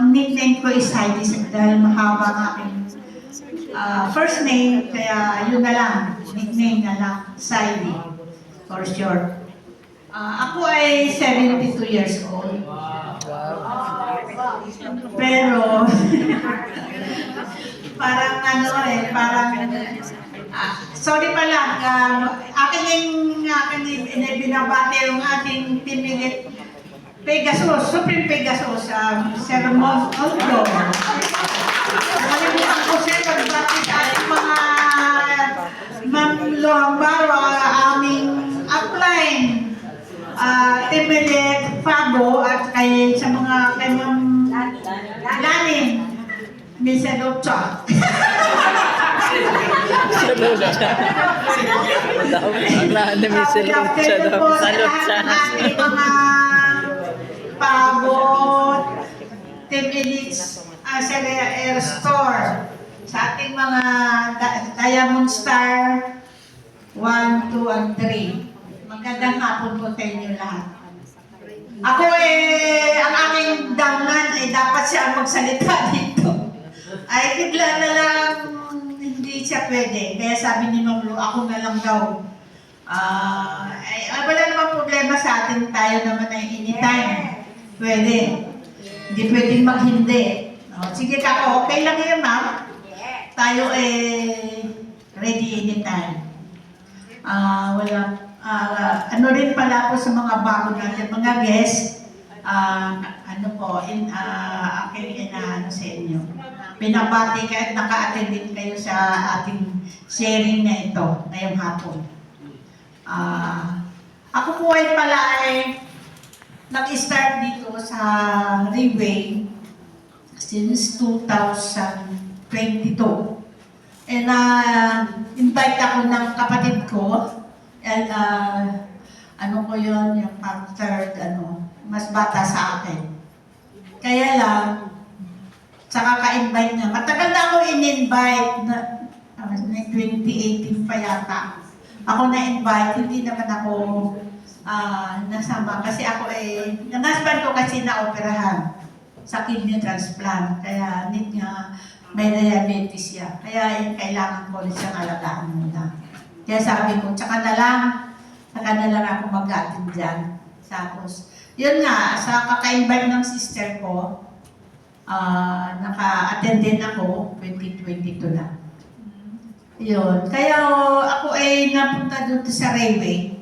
ang nickname ko is Heidi dahil mahaba ang aking first name, kaya yun na lang, nickname na lang, Heidi, for short. Ako ay 72 years old. Pero, parang sorry pala, akin yung binabati yung ating team lead, Pegasus, Supreme Pegasus, Sir Mon Oldo. Nalimutan ko siya pagbati sa ating mga Ma'am Loambaro, aming upline, team lead, Fabo, at kay Ma'am Lanin, Miss Lucha. Pabot, Team Elite, sa Air Store, sa ating mga Diamond Star 1, 2, and 3. Magandang hapon po sa inyo lahat. Ako ang aking dangan ay dapat siya ang magsalita dito. Ay bigla na lang hindi siya pwede. Kaya sabi ni Ma'am Lu, ako na lang daw. Wala namang problema sa atin, tayo naman ay anytime. Pwede. Hindi pwedeng maghindi. Sige ka, okay lang yun, ma'am. Tayo ready anytime. Ano rin pala po sa mga bago natin, mga guests, aking inaano sa inyo. Pinabati kayo at naka-attend din kayo sa ating sharing na ito ngayong hapon. Ako po ay nag-start dito sa Railway since 2022. And invite ako ng kapatid ko. And yung third, mas bata sa akin. Kaya lang, sa kaka-invite niya, matagal na ako in-invite na 2018 pa yata. Ako na-invite, hindi naman ako nasama kasi ako yung husband ko kasi na-operahan sa kidney transplant. Kaya may diabetes siya. Kaya kailangan ko ulit siyang alagaan muna. Kaya sabi ko, tsaka na lang ako mag-attend dyan. Tapos, yun nga, sa kaka-invite ng sister ko, naka-attend din ako, 2022 na. Yun. Kaya ako napunta dito sa Railway.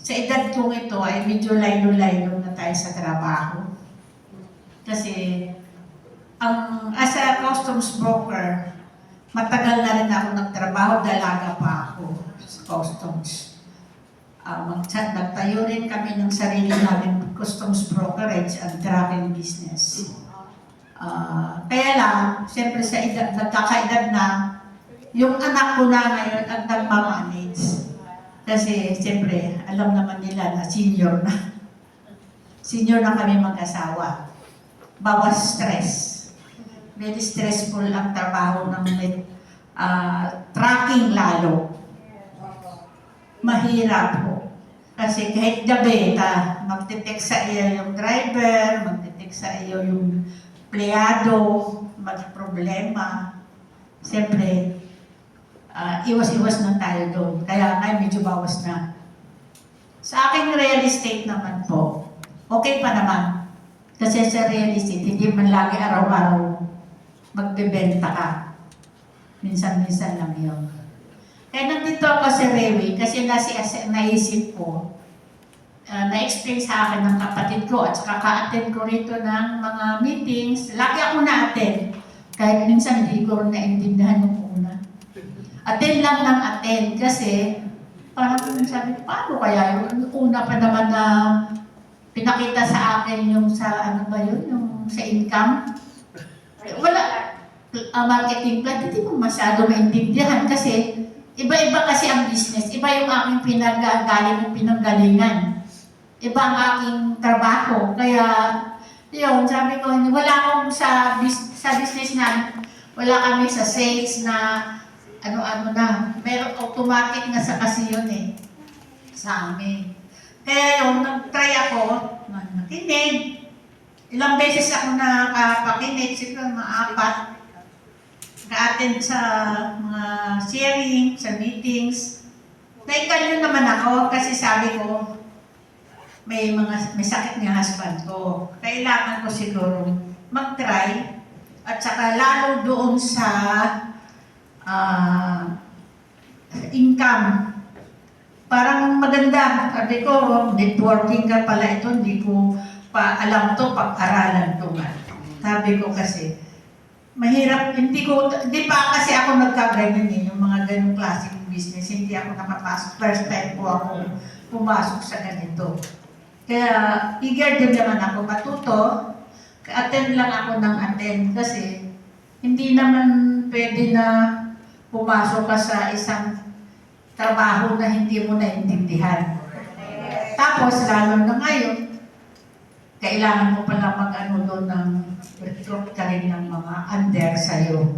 Sa edad kong ito ay medyo laylo-laylo na tayo sa trabaho. Kasi, as a customs broker, matagal na rin ako nagtrabaho, dalaga pa ako sa customs. Nagtayo rin kami ng sarili namin customs brokerage and tracking business. Kaya lang, siyempre sa edad, nagkakaedad na, yung anak ko na ngayon ang nagmamanage. Kasi siyempre, alam naman nila na senior na. Senior na kami mag-asawa. Bawas stress. Very stressful ang trabaho ng tracking lalo. Mahirap po. Kasi kahit gabi, magte-text sa iyo yung driver, magte-text sa iyo yung empleyado, mag-problema. Siyempre, iwas-iwas na tayo doon. Kaya ngayon medyo bawas na. Sa aking real estate naman po, okay pa naman. Kasi sa real estate, hindi man lagi araw-araw magbebenta ka. Minsan-minsan lang yun. Kaya nandito ako sa Railway kasi naisip ko, na-explain sa akin ng kapatid ko at saka ka-attend ko rito ng mga meetings. Lagi ako na-attend. Kahit minsan hindi ko rin naintindihan yung una. Attend lang ng attend kasi parang sabi ko, paano kaya yung una pa naman na pinakita sa akin yung sa yung sa income. Wala. Marketing plan, hindi mo masyado maintindihan kasi iba-iba kasi ang business. Iba yung aking pinanggalingan. Iba ang aking trabaho. Kaya, yun, sabi ko, wala akong sa business na, wala kami sa sales na na. Meron automatic na sa kasi yun sa amin. Kaya yung nag-try ako, nakinig, Ilang beses ako nakapakinig, siguro mga 4. Naka-attend sa mga sharing, sa meetings. Naikalyo naman ako kasi sabi ko, may sakit ng husband ko. Kailangan ko siguro mag-try at saka lalo doon sa income. Parang maganda. Sabi ko, networking ka pala ito, hindi ko pa alam to, pag-aralan to nga. Sabi ko kasi, mahirap, hindi pa kasi ako nagkaganyan eh, yung mga ganong klaseng business, hindi ako nakapasok. First time po ako pumasok sa ganito. Kaya, eager din naman ako matuto. Attend lang ako ng attend kasi hindi naman pwede na pumasok ka sa isang trabaho na hindi mo naintindihan. Tapos, lalo na ngayon, kailangan mo pala mag-ano doon ng recruit ka rin ng mga under sa'yo.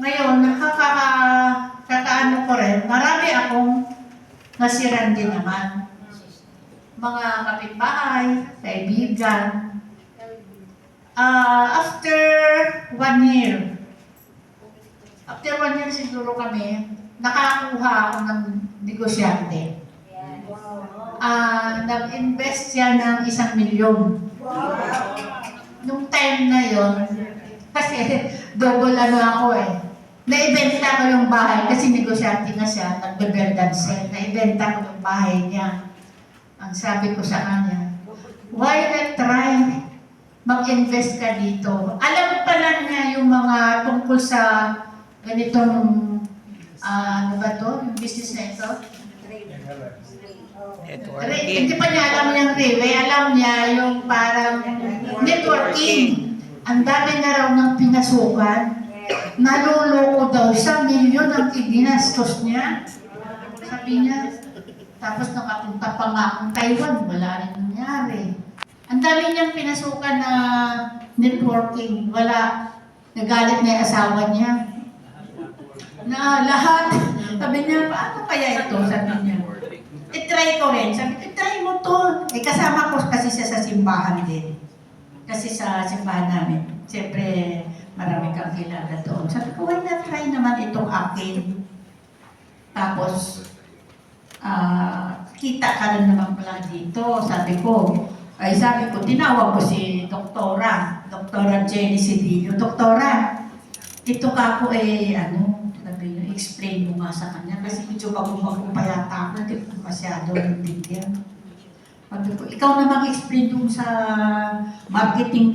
Ngayon, nakakaano ko rin, marami akong nasiran din naman. Mga kapitbahay, kaibigan. After 1 year siguro kami, nakakuha ako ng negosyante. Nag-invest siya ng 1 milyon. Nung time na yon, kasi double ano ako eh. Naibenta ko yung bahay kasi negosyante na siya, nagbe-build sell. Naibenta ko yung bahay niya. Ang sabi ko sa kanya, why not try mag-invest ka dito? Alam pa lang niya yung mga tungkol sa ganitong, ano ba to? Yung business na ito? Hindi pa niya alam yung railway. Alam niya yung parang networking. Ang dami na raw ng pinasukan. Naluloko daw. 1 milyon ang iginastos niya. Sabi niya. Tapos nakapunta pa nga akong Taiwan. Wala rin nangyari. Ang dami niyang pinasukan na networking. Wala. Nagalit na yung asawa niya. Na lahat. Sabi niya, paano kaya ito? Sabi niya. I-try ko rin. Sabi ko, try mo to. Kasama ko kasi siya sa simbahan din. Kasi sa simbahan namin, siyempre marami kang kilala doon. Sabi ko, why not try naman itong akin? Tapos, kita ka rin naman pala dito. Sabi ko, tinawag ko si Doktora Jenny Cedillo. Doktora, ito ka po explain mo nga sa kanya kasi medyo bago-bago pa yata ako, hindi ko masyado nabigyan. Sabi ko, ikaw na mag-explain dun sa marketing